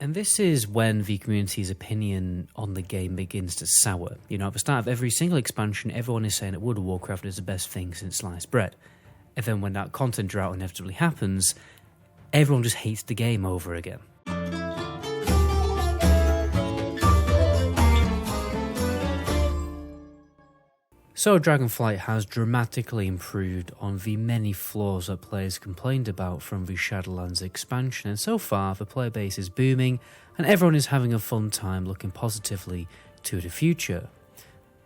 And this is when the community's opinion on the game begins to sour. You know, at the start of every single expansion, everyone is saying that World of Warcraft is the best thing since sliced bread. And then when that content drought inevitably happens, everyone just hates the game over again. So Dragonflight has dramatically improved on the many flaws that players complained about from the Shadowlands expansion, and so far the player base is booming and everyone is having a fun time looking positively to the future.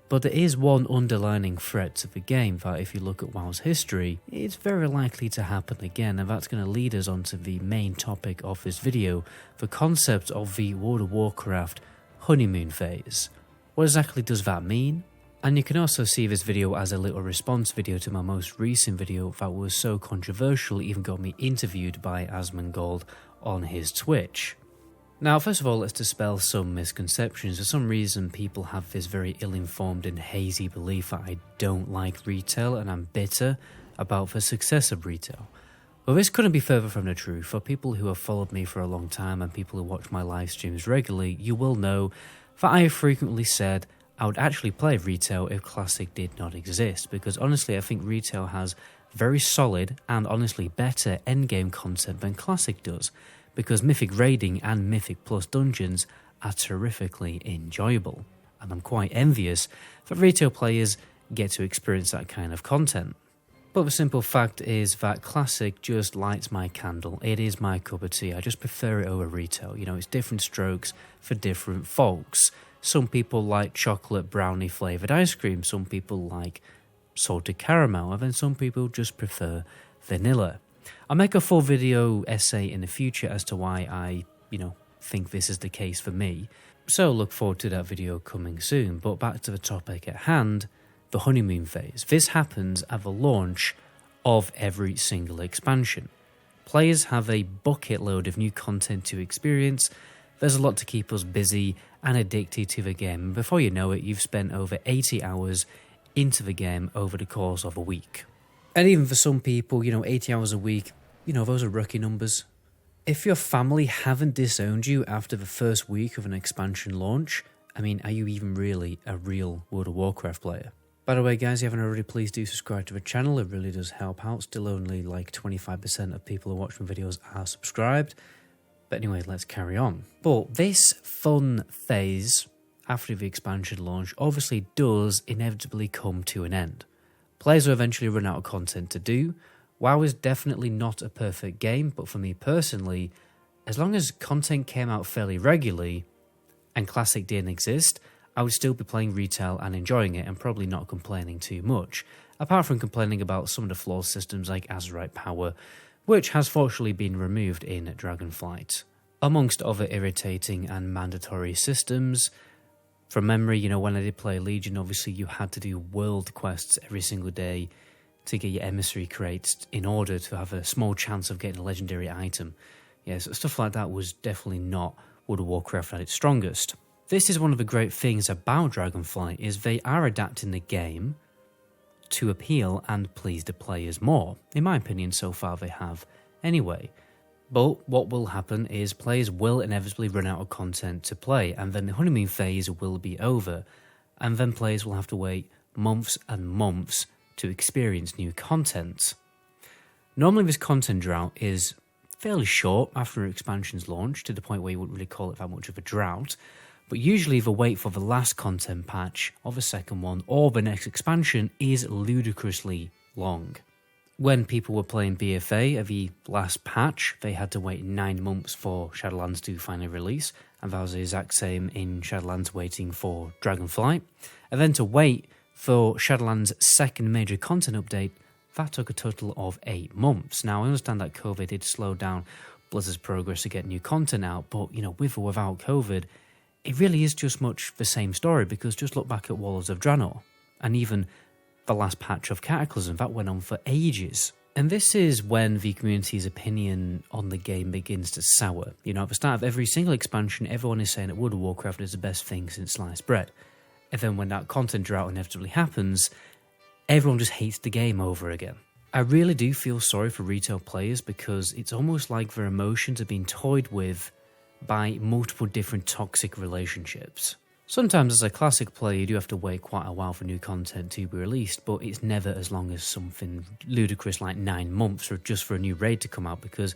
But there is one underlying threat to the game that, if you look at WoW's history, it's very likely to happen again, and that's going to lead us on to the main topic of this video, the concept of the World of Warcraft honeymoon phase. What exactly does that mean? And you can also see this video as a little response video to my most recent video that was so controversial it even got me interviewed by Asmongold on his Twitch. Now, first of all, let's dispel some misconceptions. For some reason, people have this very ill-informed and hazy belief that I don't like retail and I'm bitter about the success of retail. Well, this couldn't be further from the truth. For people who have followed me for a long time and people who watch my live streams regularly, you will know that I have frequently said I would actually play retail if Classic did not exist, because honestly I think retail has very solid and honestly better endgame content than Classic does, because Mythic Raiding and Mythic Plus dungeons are terrifically enjoyable, and I'm quite envious that retail players get to experience that kind of content. But the simple fact is that Classic just lights my candle. It is my cup of tea. I just prefer it over retail. You know, it's different strokes for different folks. Some people like chocolate brownie flavoured ice cream, some people like salted caramel, and then some people just prefer vanilla. I'll make a full video essay in the future as to why I, think this is the case for me. So look forward to that video coming soon. But back to the topic at hand, the honeymoon phase. This happens at the launch of every single expansion. Players have a bucket load of new content to experience. There's a lot to keep us busy and addicted to the game, and before you know it, you've spent over 80 hours into the game over the course of a week. And even for some people, 80 hours a week, those are rookie numbers. If your family haven't disowned you after the first week of an expansion launch, are you even really a real World of Warcraft player? By the way, guys, if you haven't already, please do subscribe to the channel. It really does help out. Still only like 25% of people who watch my videos are subscribed. But anyway, let's carry on. But this fun phase after the expansion launch obviously does inevitably come to an end. Players will eventually run out of content to do. WoW is definitely not a perfect game, but for me personally, as long as content came out fairly regularly and Classic didn't exist, I would still be playing retail and enjoying it and probably not complaining too much, apart from complaining about some of the flawed systems like Azerite Power, which has fortunately been removed in Dragonflight, amongst other irritating and mandatory systems. From memory, when I did play Legion, obviously you had to do world quests every single day to get your emissary crates in order to have a small chance of getting a legendary item. Yes, stuff like that was definitely not World of Warcraft at its strongest. This is one of the great things about Dragonflight, is they are adapting the game to appeal and please the players more. In my opinion, so far they have anyway. But what will happen is players will inevitably run out of content to play, and then the honeymoon phase will be over, and then players will have to wait months and months to experience new content. Normally this content drought is fairly short after an expansion's launch, to the point where you wouldn't really call it that much of a drought. But usually the wait for the last content patch, or the second one, or the next expansion is ludicrously long. When people were playing BFA at the last patch, they had to wait 9 months for Shadowlands to finally release, and that was the exact same in Shadowlands waiting for Dragonflight. And then to wait for Shadowlands' second major content update, that took a total of 8 months. Now, I understand that COVID did slow down Blizzard's progress to get new content out, but, with or without COVID, it really is just much the same story, because just look back at Warlords of Draenor, and even the last patch of Cataclysm, that went on for ages. And this is when the community's opinion on the game begins to sour. At the start of every single expansion, everyone is saying that World of Warcraft is the best thing since sliced bread. And then when that content drought inevitably happens, everyone just hates the game over again. I really do feel sorry for retail players, because it's almost like their emotions are being toyed with by multiple different toxic relationships. Sometimes as a classic player you do have to wait quite a while for new content to be released, but it's never as long as something ludicrous like 9 months or just for a new raid to come out, because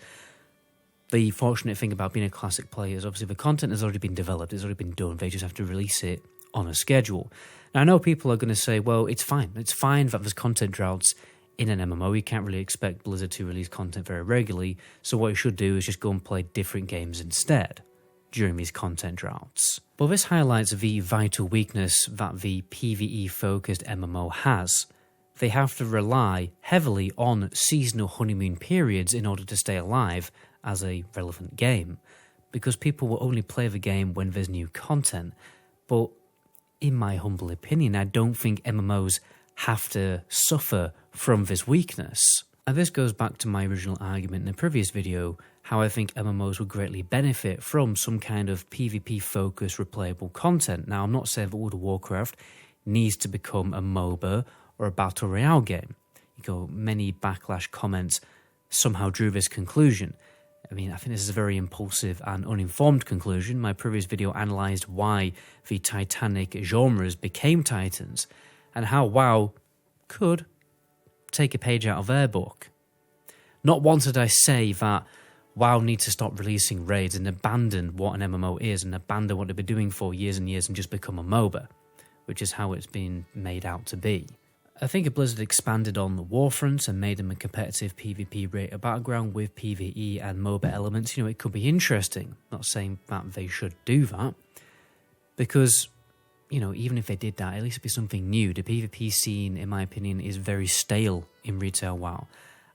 the fortunate thing about being a classic player is obviously the content has already been developed, it's already been done, they just have to release it on a schedule. Now I know people are going to say, well, it's fine that there's content droughts in an MMO, you can't really expect Blizzard to release content very regularly, so what you should do is just go and play different games instead during these content droughts. But this highlights the vital weakness that the PvE-focused MMO has. They have to rely heavily on seasonal honeymoon periods in order to stay alive as a relevant game, because people will only play the game when there's new content. But in my humble opinion, I don't think MMOs have to suffer from this weakness. And this goes back to my original argument in the previous video, how I think MMOs would greatly benefit from some kind of PvP-focused replayable content. Now, I'm not saying that World of Warcraft needs to become a MOBA or a Battle Royale game. Many backlash comments somehow drew this conclusion. I mean, I think this is a very impulsive and uninformed conclusion. My previous video analysed why the Titanic genres became Titans, and how WoW could take a page out of their book. Not once did I say that WoW needs to stop releasing raids and abandon what an MMO is and abandon what they've been doing for years and years and just become a MOBA, which is how it's been made out to be. I think if Blizzard expanded on the Warfront and made them a competitive PvP rated battleground with PvE and MOBA elements, it could be interesting. Not saying that they should do that, because even if they did that, at least it'd be something new. The PvP scene, in my opinion, is very stale in retail WoW.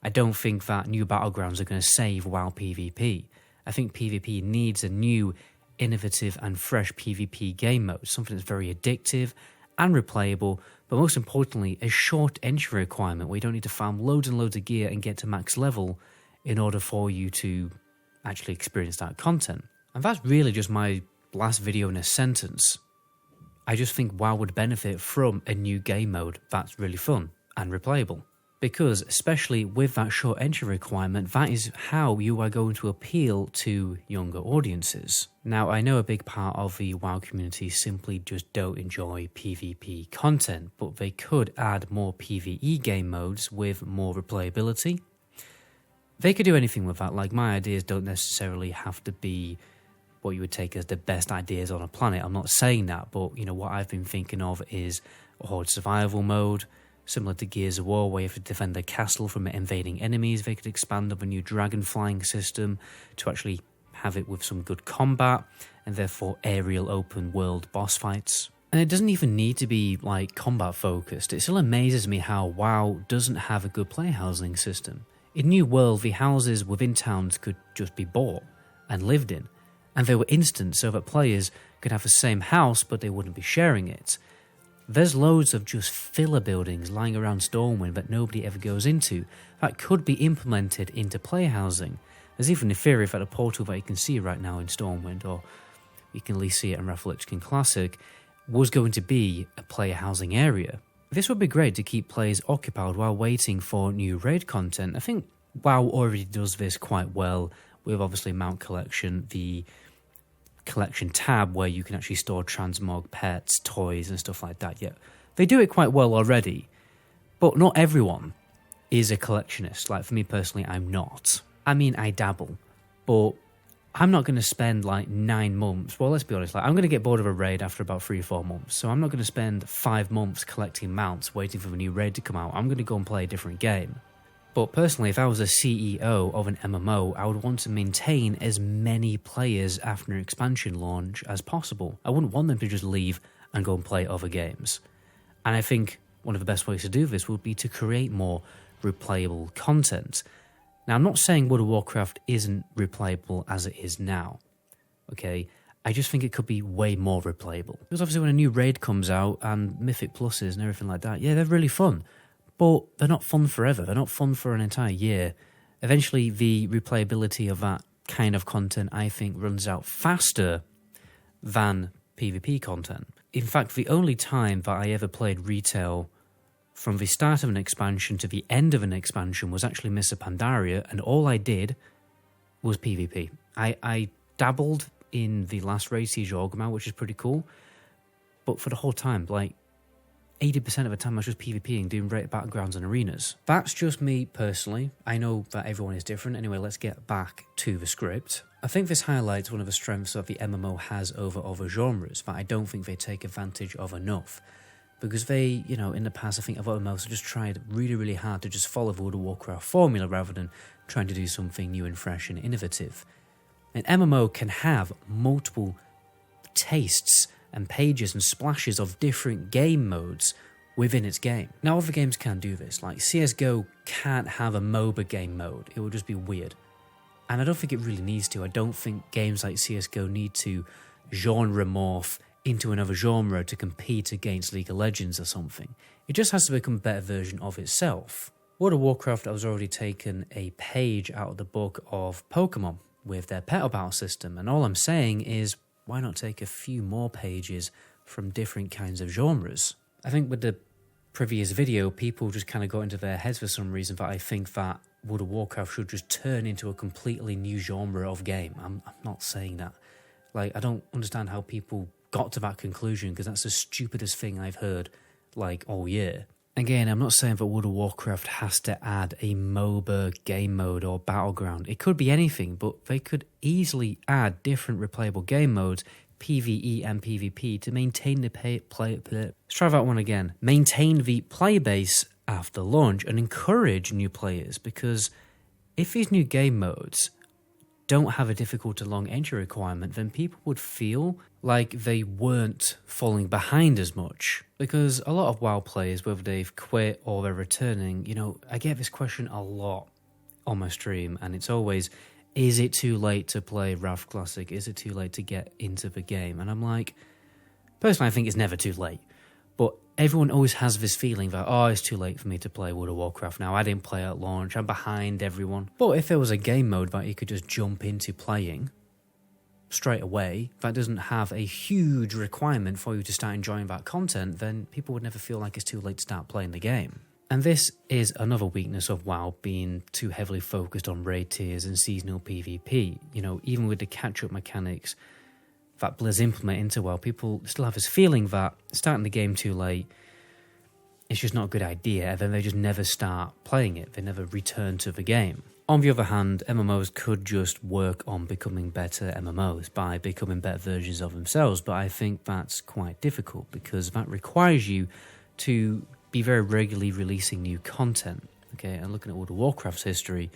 I don't think that new battlegrounds are going to save WoW PvP. I think PvP needs a new, innovative and fresh PvP game mode, something that's very addictive and replayable, but most importantly, a short entry requirement where you don't need to farm loads and loads of gear and get to max level in order for you to actually experience that content. And that's really just my last video in a sentence. I just think WoW would benefit from a new game mode that's really fun and replayable. Because, especially with that short entry requirement, that is how you are going to appeal to younger audiences. Now, I know a big part of the WoW community simply just don't enjoy PvP content, but they could add more PvE game modes with more replayability. They could do anything with that. Like, my ideas don't necessarily have to be what you would take as the best ideas on a planet. I'm not saying that, but what I've been thinking of is a horde survival mode, similar to Gears of War, where you have to defend a castle from invading enemies. They could expand on a new dragon flying system to actually have it with some good combat, and therefore aerial open world boss fights. And it doesn't even need to be like combat focused. It still amazes me how WoW doesn't have a good player housing system. In New World, the houses within towns could just be bought and lived in, and they were instant so that players could have the same house but they wouldn't be sharing it. There's loads of just filler buildings lying around Stormwind that nobody ever goes into that could be implemented into player housing. There's even a theory that a portal that you can see right now in Stormwind, or you can at least see it in Wrath of Lich King Classic, was going to be a player housing area. This would be great to keep players occupied while waiting for new raid content. I think WoW already does this quite well with obviously Mount Collection, the collection tab where you can actually store transmog, pets, toys and stuff like that. Yeah, they do it quite well already, but not everyone is a collectionist. Like for me personally, I'm not. I mean, I dabble, but I'm not going to spend like 9 months. Well, let's be honest, like I'm going to get bored of a raid after about 3 or 4 months. So I'm not going to spend 5 months collecting mounts waiting for the new raid to come out. I'm going to go and play a different game. But personally, if I was a CEO of an MMO, I would want to maintain as many players after an expansion launch as possible. I wouldn't want them to just leave and go and play other games. And I think one of the best ways to do this would be to create more replayable content. Now, I'm not saying World of Warcraft isn't replayable as it is now, okay? I just think it could be way more replayable. Because obviously when a new raid comes out and Mythic Pluses and everything like that, yeah, they're really fun. But they're not fun forever. They're not fun for an entire year. Eventually, the replayability of that kind of content, I think, runs out faster than PvP content. In fact, the only time that I ever played retail from the start of an expansion to the end of an expansion was actually Mists of Pandaria, and all I did was PvP. I dabbled in the last raid Siege of Orgrimmar, which is pretty cool. But for the whole time, like 80% of the time I was just PvPing, doing raid battlegrounds and arenas. That's just me personally. I know that everyone is different. Anyway, let's get back to the script. I think this highlights one of the strengths that the MMO has over other genres that I don't think they take advantage of enough. Because they, you know, in the past, I think other MMOs have just tried really, really hard to just follow the World of Warcraft formula rather than trying to do something new and fresh and innovative. An MMO can have multiple tastes and pages and splashes of different game modes within its game. Now, other games can do this. Like CSGO can't have a MOBA game mode. It would just be weird. And I don't think it really needs to. I don't think games like CSGO need to genre morph into another genre to compete against League of Legends or something. It just has to become a better version of itself. World of Warcraft has already taken a page out of the book of Pokemon with their Petal Battle system, and all I'm saying is, why not take a few more pages from different kinds of genres? I think with the previous video, people just kind of got into their heads for some reason that I think that World of Warcraft should just turn into a completely new genre of game. I'm not saying that. Like, I don't understand how people got to that conclusion, because that's the stupidest thing I've heard, like, all year. Again, I'm not saying that World of Warcraft has to add a MOBA game mode or battleground. It could be anything, but they could easily add different replayable game modes, PvE and PvP, to maintain the let's try that one again. Maintain the player base after launch and encourage new players, because if these new game modes don't have a difficult to long entry requirement, then people would feel like they weren't falling behind as much. Because a lot of WoW players, whether they've quit or they're returning, you know, I get this question a lot on my stream, and it's always, is it too late to play Wrath Classic? Is it too late to get into the game? And I'm like, personally, I think it's never too late. But everyone always has this feeling that, oh, it's too late for me to play World of Warcraft now. I didn't play at launch. I'm behind everyone. But if there was a game mode that you could just jump into playing straight away, that doesn't have a huge requirement for you to start enjoying that content, then people would never feel like it's too late to start playing the game. And this is another weakness of WoW, being too heavily focused on raid tiers and seasonal PvP. You know, even with the catch-up mechanics that Blizz implement into WoW, people still have this feeling that starting the game too late, it's just not a good idea, and then they just never start playing it. They never return to the game. On the other hand, MMOs could just work on becoming better MMOs by becoming better versions of themselves, but I think that's quite difficult because that requires you to be very regularly releasing new content. Okay, and looking at World of Warcraft's history,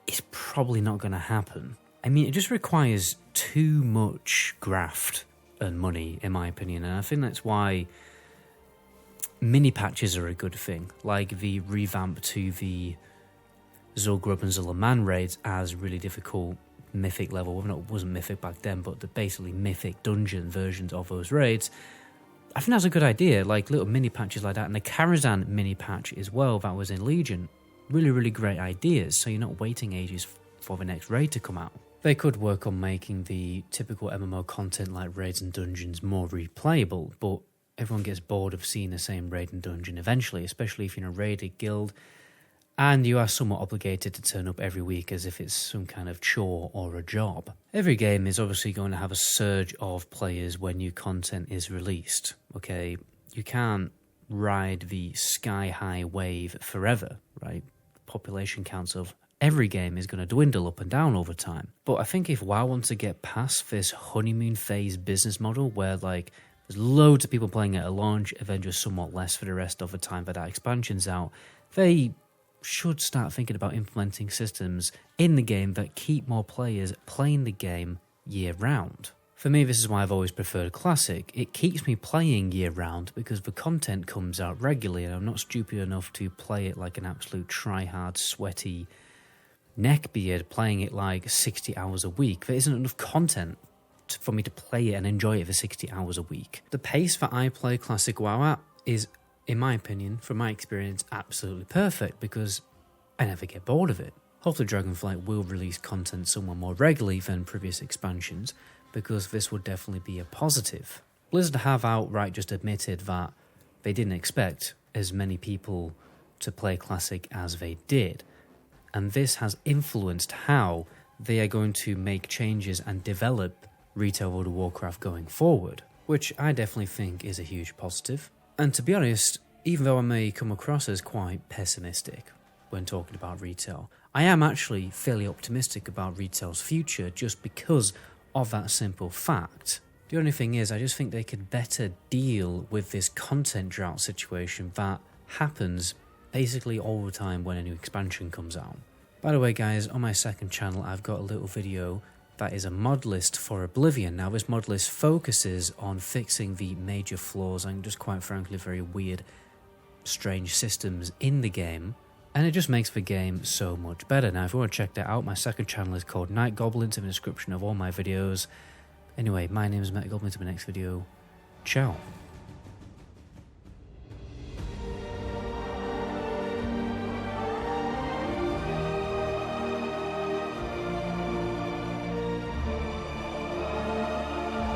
it's probably not going to happen. I mean, it just requires too much graft and money, in my opinion, and I think that's why mini patches are a good thing, like the revamp to the Zul'Grub and Zul'Aman raids as really difficult mythic level, well, no, it wasn't mythic back then, but the basically mythic dungeon versions of those raids. I think that's a good idea, like little mini patches like that, and the Karazhan mini patch as well that was in Legion. Really, really great ideas, so you're not waiting ages for the next raid to come out. They could work on making the typical MMO content like raids and dungeons more replayable, but everyone gets bored of seeing the same raid and dungeon eventually, especially if you're in a raided guild and you are somewhat obligated to turn up every week as if it's some kind of chore or a job. Every game is obviously going to have a surge of players when new content is released, okay? You can't ride the sky-high wave forever, right? Population counts of every game is going to dwindle up and down over time. But I think if WoW wants to get past this honeymoon phase business model where, like, there's loads of people playing it at launch and then just somewhat less for the rest of the time that expansion's out, they should start thinking about implementing systems in the game that keep more players playing the game year-round. For me, this is why I've always preferred Classic. It keeps me playing year-round because the content comes out regularly and I'm not stupid enough to play it like an absolute try-hard, sweaty neckbeard, playing it like 60 hours a week. There isn't enough content for me to play it and enjoy it for 60 hours a week. The pace that I play Classic WoW at is, in my opinion, from my experience, absolutely perfect because I never get bored of it. Hopefully Dragonflight will release content somewhat more regularly than previous expansions because this would definitely be a positive. Blizzard have outright just admitted that they didn't expect as many people to play Classic as they did, and this has influenced how they are going to make changes and develop retail World of Warcraft going forward, which I definitely think is a huge positive. And to be honest, even though I may come across as quite pessimistic when talking about retail, I am actually fairly optimistic about retail's future just because of that simple fact. The only thing is, I just think they could better deal with this content drought situation that happens basically all the time when a new expansion comes out. By the way guys, on my second channel I've got a little video that is a mod list for Oblivion. Now this mod list focuses on fixing the major flaws and just quite frankly very weird, strange systems in the game. And it just makes the game so much better. Now if you want to check that out, my second channel is called MetaGoblin, in the description of all my videos. Anyway, my name is MetaGoblin, to the next video. Ciao.